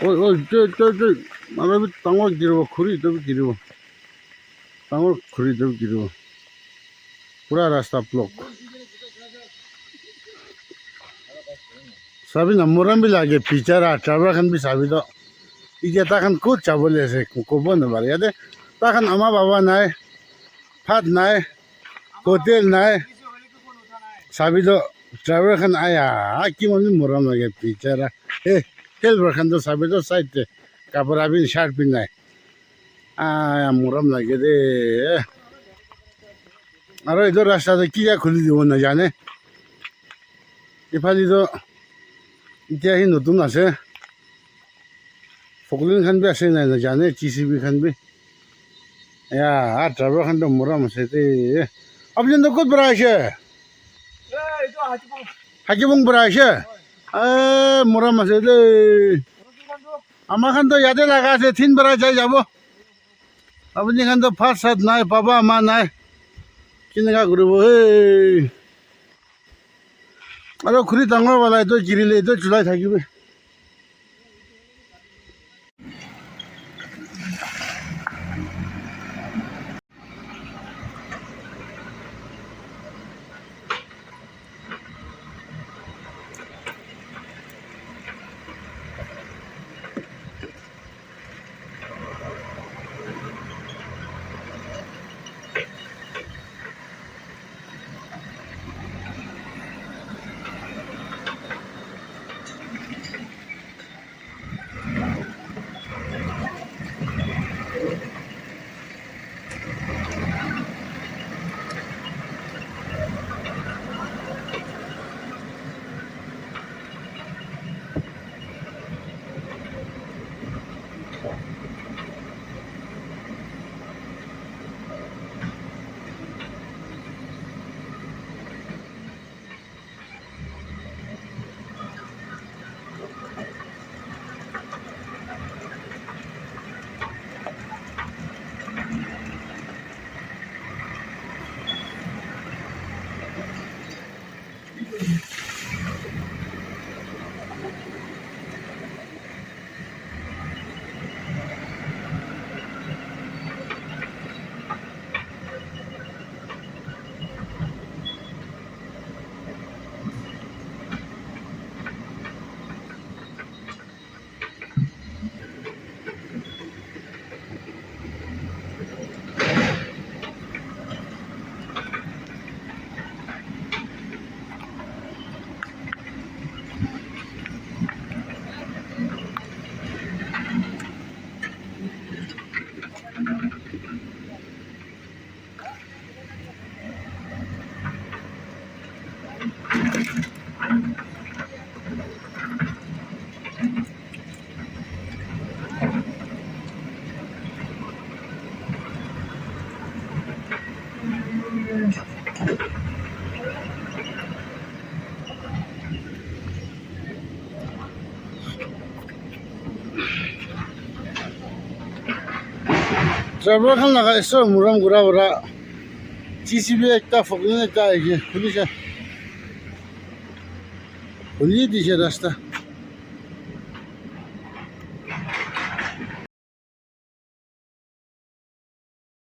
저, 나도 땅을 기르고, खुरी तो भी 기르고, 땅을 खुरी तो भी 기르고, पूरा रास्ता ब्लॉक। सभी नंबरन भी लागे पीछे ट्रैवलर खन भी सभी तो इजे ताखन कुछ चावले से कोबो न बारे यादे ताखन अमा बाबा नाय फात नाय होटल नाय सभी तो ट्रैवलर खन आया की मन मोरम लगे पीछे ए हेल्पर खन तो सभी तो साइड पे कपड़ा भी शर्ट भी नाय आया मोरम लगे दे अरे इधर रास्ता तो किया खुली दी वो न जाने इफाली तो এতিয়া হি নতুন আছে ফকলিন খান বি আছে নাই জানে জিসিবি খান বি ইয়া আর ড্রাইভার খান তো মরাম আছে তে আপনি তো কত বড় আছে এই তো হাকিবং বড় আছে মরাম আছে তে আমার খান তো ইয়াতে লাগা আছে তিন বড় যাই যাব আপনি খান তো ফার্স্ট সাথ নাই বাবা মা নাই কিনকা করব এই আরে খুরি ডাঙৰ वाला তো জিৰিলে তো চুলাই থাকিবে ড্রাইভার খান লাগা এসো মুরাম গুড়া ওরা জিসিবি একটা ফকলিন একটা খুলিছে খুলিয়ে দিছে রাস্তা